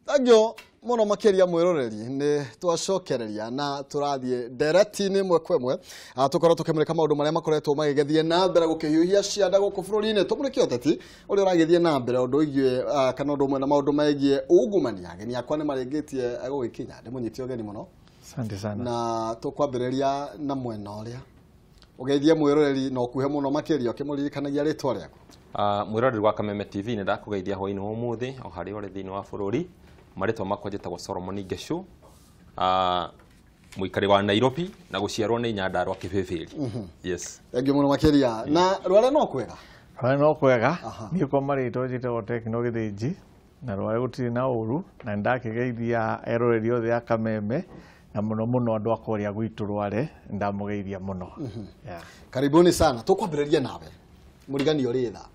Tagyo muno makeria mwiroreri ni twacokereria na turathie direct-ini mwe kwemwe tukoro tukimurika maundu maria makoretwo magigethie na mbere gukihiuhia cianda guku bururi-ini tumurike oteti uri uragithie na mbere undu igie kana undu mwe na maundu maigie ugumania ageni akwa ni maringitie gugikinya ndi munyiti ogeni muno. Asante sana. Na tukwambiriria na mwena uria ugeithie mwiroreri no kuhe muno makeria ukimuririkanagia ritwa riaku. Mwiroreri wa Kameme TV ni ndakugeithia hwaini umuthi o hari uri thiini wa bururi. Maritwa makwa njĩtagwo Solomon Ngeshu, muikari wa Nairobi na guciarwo ni Nyandarua Kibibiri. Yes. Thank you muno makeria. Na rware no kwega? Rware no kwega. Ni ko marĩtwa njĩtagwo Tekno Gĩthĩnji na rware gũtirĩ na ũru na ndakigeithia eroreri othe a Kameme na muno muno andu akoria gwitu rware ndamugeithia muno. Karibuni sana. Tukwambĩrĩria nawe. Murigani uri tha.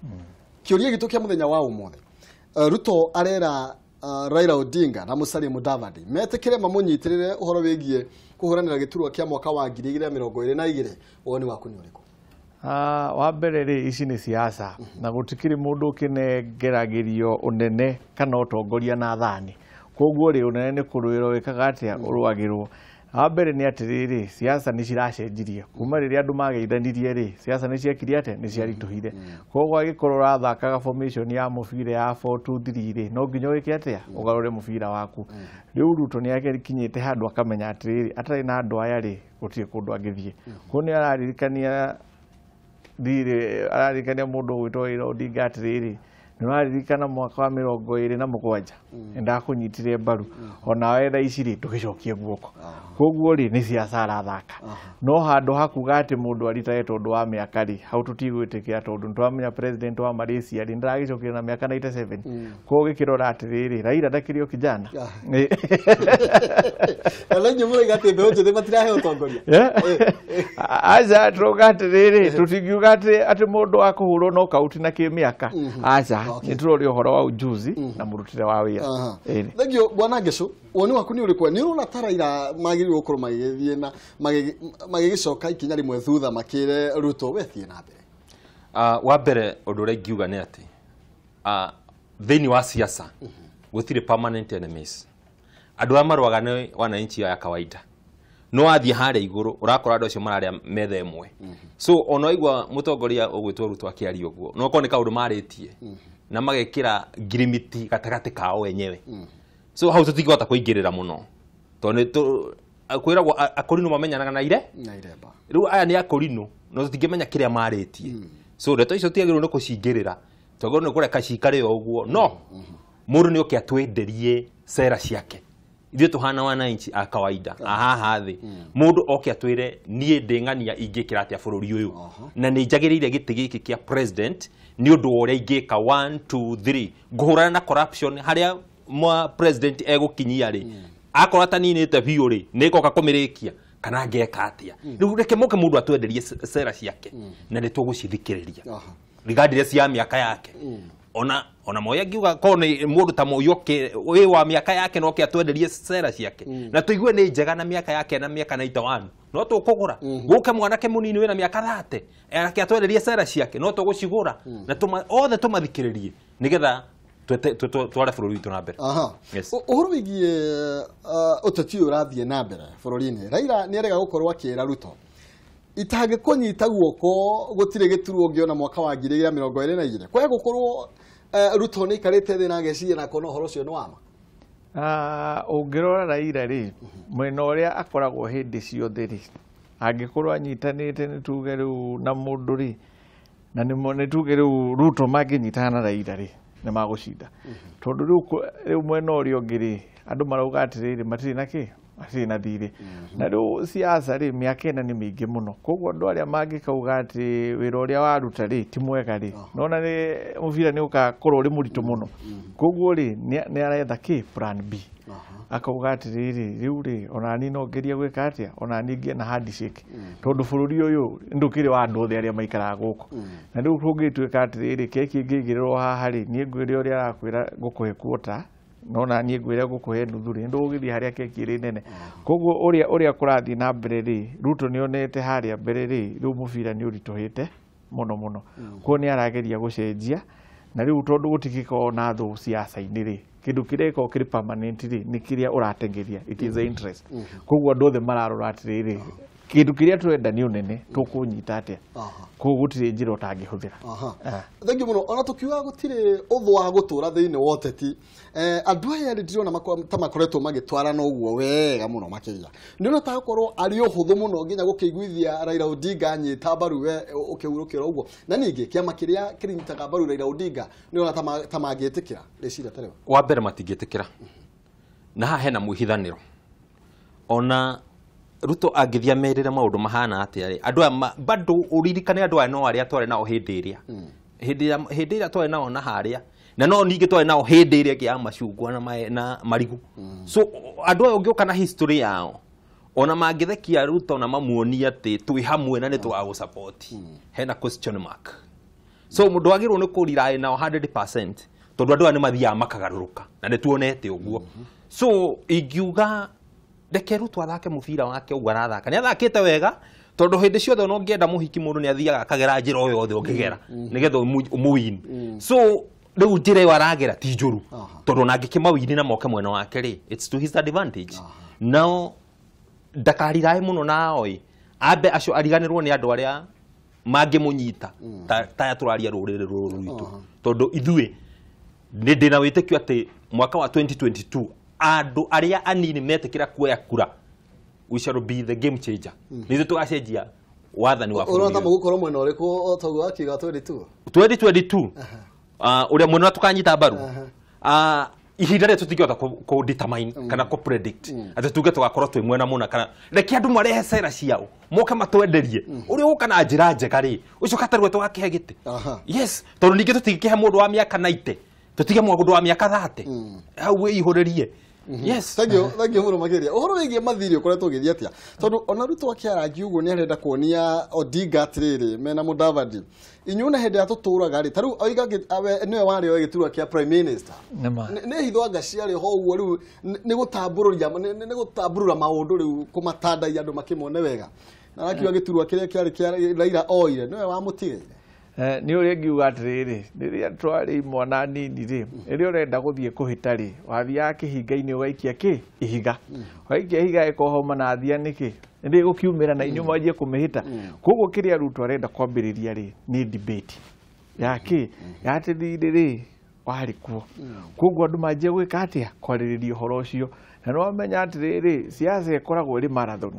Kiuria gitu kia muthenya wa umuthi. Ruto arera Raila Odinga na Musalia Mudavadi metekire mamunyitirire uhoro wigie kuhuranira giturwa kia mwaka wa 2022 woni waku ni uriku? Wa mbere ri ici ni siasa na gutikiri mundu kinengeragirio unene kana utongoria na thani koguo ri unene ni kuruiro wikaga atia urwagirwo. Wa mbere ni atiriri siasa ni ciracenjirie kuma riria andu mageithanirie ri siasa ni ciekire ate ni ciarituhire koguo agikorwo rathakaga formation ya mubira ya 4-2-3 ri no nginya wike atia ugarure mubira waku. Riu Ruto ni akikinyite handu akamenya atiriri atari na andu aya ri gutie kundu angithie kuni araririkania thire araririkania mundu gwitwo Raila Odinga atiriri nĩwaririkana mwaka wa 2027 ndakunyitire mbaru ona wenda ici ri tugicokie guoko koguo ri ni siasa arathaka no handu hakuga ati mundu aritaye tondu wa miaka ri hau tutigwitikira tondu ntwamenya president wa Malaysia ri ndaragicokire na miaka 97 koguo gikirora atiriri Raila ndakirio kijana alenye mure gati be ojo de matirahe utongoria aza troga atiriri tutingiuga ati mundu akuhurwo no kauti na kimiaka aza niturori uhoro wa ujuzi na murutire wa wira. Thank you bwana Ngeshu. Woni waku ni urikwa ni urona taraira magiri gukuru magithie na magigicoka ikinya rimwe thutha makire Ruto wethie na mbere? Wa mbere undu uri ngiuga ni ati thiini wa siasa gutire permanent enemies. Andu a marwaga ni wananchi ya kawaida. No athie haria iguru urakora andu acio mararia metha emwe. So ono igwa mutongoria ugwitwo Ruto akiaria uguo no ko ni kaundu maritie na magekira girimiti gatagati kao wenyewe. So hau tutigota kuingirira muno tondu akwiragwo akorino mamenyanaga na iremba riu aya ni akorino no tutingimenya kiria maritie. So ndeto icio tiagirwo ni kucingirira togoro ni kureka cikare uguo no mundu ni oke atwenderie sera ciake ithuĩ tuhana wananchi a kawaida haha thi mundu oke atwire nie ndengania ingikira atia bururi uyu na ni njagiriire giti giki kia president ni undu uria ingika 1 2 3 nguhurana na corruption haria mwa president egukinyia ri akora taninite biu ri nikoka kumirikia kana ngeka atia riu reke moke mundu atwenderie sera ciake na ni tugucithikiriria rigadire cia miaka yake ona moya ngiuga ko ni mundu ta moyoke we wa miaka yake no ke atwenderie sera ciake na tuigue ni njega na miaka yake na miaka 91 no tukugura guke mwanake munini we na miaka 30 ake atwenderie sera ciake no tugucigura na othe tumathikiririe nigetha tware bururi witu na mbere. Uhuru wigie uteti urathie na mbere bururi-ini Raila ni arega gukorwo akira Ruto itage kunyita guoko gutire gituru ngiona mwaka wa 2022 kwa gukorwo Ruto ni karite thina ageciria na kono horo cio ni wama? Ungirora Raila ri mwena uria akoragwo hindi ciothe ri angikorwo anyitanite ni tuge riu na mundu ri na ni tuge riu Ruto manginyitana na Raila ri ni magucinda tondu riu mwena uria ungi ri andu marauga atiriri matiri na ki atiri na thiri na riu siasa ri miaka ina ni mingi muno koguo andu aria mangikauga ati wira uria waruta ri ti mwega ri nona ni mubira ni ugakorwo ri muritu muno koguo ri ni aretha ki plan B akauga atiriri riu ri onani no ngeria gwika atia onani ngie na handshake tondu bururi uyu ndukiri wa andu othe aria maikaraga guku na riu tungituika atiriri keki ngigirirwo haha ri nie ngwire uria arakwira ngukuhe kuota nona nie ngwire ngukuhe nuthu ri ndugithie haria keki ri nene koguo uria kurathi na mbere ri Ruto ni onete haria mbere ri riu mubira ni urituhite muno muno ko ni arageria gucenjia na riu tondu gutikiko na thu siasa-ini ri kindu kireko kiri permanent ri ni kiria uratengeria it is the interest koguo andu othe mararora atiriri kindu kiria turenda ni unene tukunyita atia koguo gutire njira utangihuthira thengi muno ona tukiuga gutire uthu wa gutura thiini wa uteti andu aya ndirona ta makoretwo magitwarana uguo wega muno makiria ndiona ta gukorwo ari uhuthu muno nginya gukiguithia Raila Odinga nyita mbaru we ukiurukira uguo na ningi kiama kiria kirinitaga mbaru Raila Odinga ndiona ta magietikira reciria tarewa wa mbere matingietikira na ha hena muhithaniro ona Ruto agithia merire maundu mahana atia andu bado uririkane andu no aria tware nao hindi iria tware nao na haria na no ningi tware nao hindi iria kia macungwa na marigu so andu ayo ngioka na history yao ona mangithekia Ruto na mamuonia ati twi hamwe na ni twa support hena question mark so mundu agirwo ni kurira nao 100% tondu andu ni mathia makagaruruka na ni tuonete uguo so ingiuga reke Ruto athake mubira wake uguo arathaka ni athakite wega tondu hindi ciothe no ngienda muhiki mundu ni athiaga akagera njira o yothe ungigera nigetha umuwin so riu njira iyo aragera ti njuru tondu na ngikimawini na moke mwena wake ri it's to his advantage now ndakarirai muno naoi ambe acio ariganirwo ni andu aria mangimunyita ta turaria rurire ruru rwitu tondu ithui ni ndina witikio ati mwaka wa 2022 andu aria anini metekira kuoya kura we shall be the game changer nizo tugacenjia wathani wa bũrũri urona mugukorwo mwena uriku togu akiga 2022 uria mwena tukanyita mbaru ihinda rĩrĩ tũtingĩhota ku determine kana ku predict ati tuge tugakorwo twi mwena muna kana reke andu marehe cera ciao moke matwenderie uri uka na njira njega ri ucio katarwe tugakihe giti yes tondu ningi tutingikihe mundu wa miaka 90 tutige mundu wa miaka 30 hau ihuririe yes thank you muno mageria uhoro wigie mathiri ukoretwo ugithia atia tondu ona Ruto akiarangi uguo ni arenda kuonia Odinga atiriri mena Mudavadi inyuna hende ya tuturaga ri taru oiga niwe wari ogiturwa kia prime minister ni hitho agacia ri ho uguo riu ni gutamburura maundu riu kumatandai andu makimone wega na akiuga giturwa kiria kiari kia Raila oire niwe wamutigeire ni uri ngiuga atiriri riria twari mwana nini ri ri urenda guthie kuhita ri wathia kihinga-ini ugaikia ki ihiga waikia ihiga ekohoma na thia niki ndi gukiumira na inyu mwanjie kumihita koguo kiria Ruto arenda kwambiriria ri ni debate yaki yatiriri ri wari kuo koguo andu manjie gwika atia kwaririria uhoro ucio na no menya atiriri siasa ikoragwo iri marathon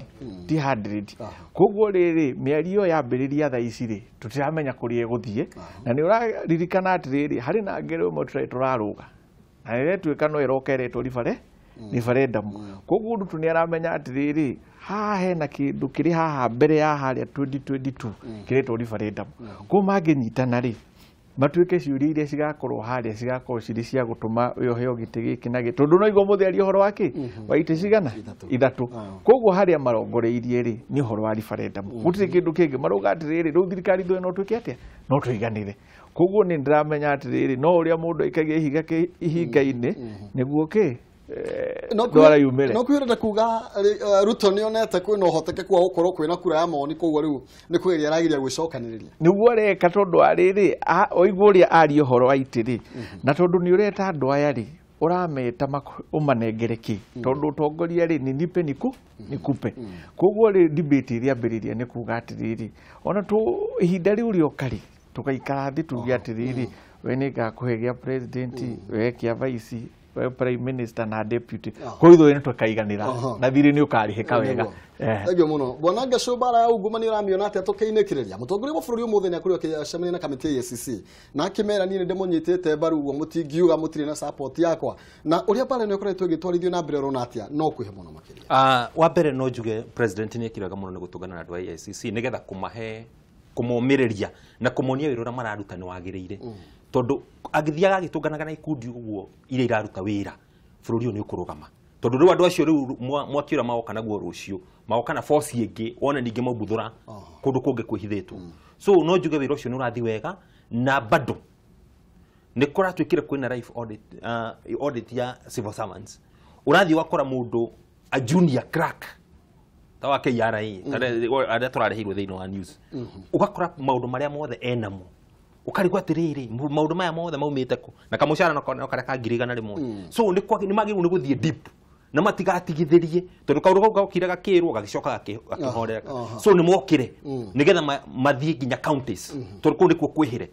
ti 100 koguo riri miario yambiriria tha ici ri tutiramenya kuria guthie na ni uraririkana atiriri hari na ngero mo turaruga na rire twika no irokeretwo referendum koguo ndu ni aramenya atiriri ha hena kindu kiri haha mbere ya haria 2022 kiretwo referendum ko manginyitana ri matuike ciuria iria cigakorwo haria cigakorwo ciri cia gutuma yoheo giti giki na giti tondu no igwo mutheri uhoro wake wa ite cigana ithatu koguo haria marongoreirie ri ni uhoro wa referendum gutire kindu kingi maruga atiriri riu thirikari ndo no twike atia no twiganire koguo ni ndiramenya atiriri no uria mundu aikagia ihinga-ini niguo ki ndwara yumire no kwirenda kuga Ruto ni onete kwina uhotekeku wa gukorwo kwina kura ya moni koguo riu ni kwiria aragiria gwicokaniria niguo reka tondu ariri oigwo uria ari uhoro wa itiri na tondu ni ureta andu aya ri urameta umanengereki tondu utongoria ri ni nipe nikupe koguo ri debate iria mbiriria ni kuga atiriri ona tu ihinda riu riokari tugaikara thi tuge atiriri we ni ngakuhegia president we kia vice prime minister na deputy koitho ni tukaiganira na thiri ni ukarihika wega egyo muno bona ngacubara ya unguma ni uramiona ati atukiinekiriria mutongoria wa bururi umuthi ni akuri akicemania na kamiti ya SCC na akimera ni ndimunyitite mbaru uguo mutingiuga mutiri na support yakwa na uria pale ni ukoretwo igitwarithio na mbere rona atia no kwihe muno makiria wa mbere no njuge president ni ekiraga muno ni gutungana na andu a SCC nigetha kumahe kumomiriria na kumonia wira uria mararuta ni wagiriire tondu agithiaga agitunganaga na ikundi uguo iria iraruta wira bururi uyu ni ukurugama tondu riu andu acio riu mwakiura magoka naguo rucio magoka na force ingi wona ningi mabuthura kundu kungi kwihithitwo so no njuge wira ucio ni urathi wega na bado ni kuratwikire kwina life audit ya civil servants urathi wakora mundu a junior crack tawa KRA aria turarehirwo thiini wa news ugakora maundu maria mothe enamo ukarigwa atiriri maundu maya mothe maumite ku na kamucara no kare ka ngirigana rimwe so ni magiru ni guthie deep na matigatigithirie tondu kaundu kau gakira gakirwo gagicoka gakihorera so ni mokire nigetha mathie nginya counties tondu kuu nikuo kwihire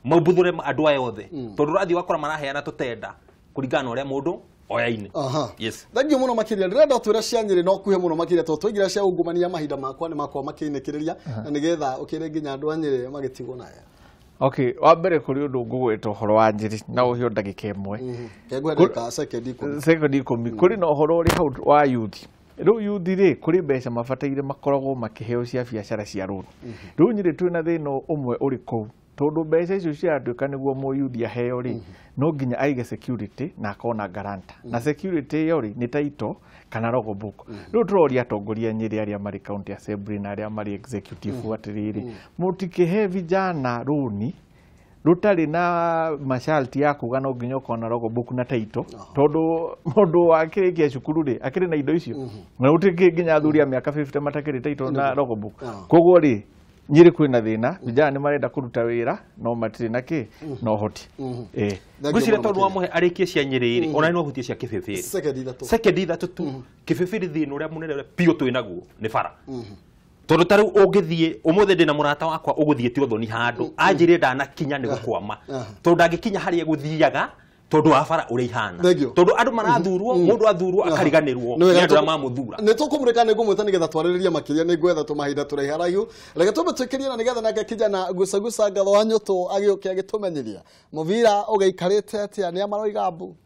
maubuthure andu aya othe tondu rathi wakora maraheana tutenda kuringana uria mundu oyaine yes thank muno makiria ndirenda twira cia Nyeri no kuhe muno makiria to twigira cia ungumania mahinda makwa ni makwa makinekereria na nigetha ukire nginya andu a Nyeri magitigwo nayo. Okay, wa mbere kuri undu ngugweta uhoro wa Nyeri na uhio ndagika imwe kegwendeka second 10 kuri no uhoro uri hau wa youth riu youth ri kuri mbeca mabataire makoragwo makiheo cia biacara cia rũni riu Nyeri twina thina umwe uri kuu tondu mbeca icio ciatuika niguo mu youth aheo ri no nginya aige security na akona guarantor na security yo ri ni title kana logo book riu turoria atongoria Nyeri aria mari county assembly na aria mari executive atiriri mutikihe vijana rũni rutari na masharti ya kuga no nginya ukona logo book na title tondu mundu akirikia cukuru ri akiri na indo icio na utiki nginya athuri a miaka 50 matakiri title na logo book koguo ri Nyeri kwina thina vijana ni marenda kuruta wira no matiri na ki no hoti gucire tondu wa muhe arikie cia Nyeri ri ona no hutie cia kibibiri second ithatu tu kibibiri thina uria munene pio twinaguo ni bara tondu tariu ungithie umuthe ndina murata wakwa uguthie ti uthoni handu anjire ndana kinya ni gukwama tondu angikinya hari eguthiaga tondu wa bara uri ihana tondu andu marathurwo mundu athurwo akariganirwo ni andu mamuthura ni tukumurika ni gumwita nigetha twaririria makiria ni gwetha tumahinda turaiha haraihu reke tumbe twikirie na nigetha nake kijana gucaguca ngatho wa nyutu agioke agitumenyeria muvira ugaikarite atia ni amaroiga mbu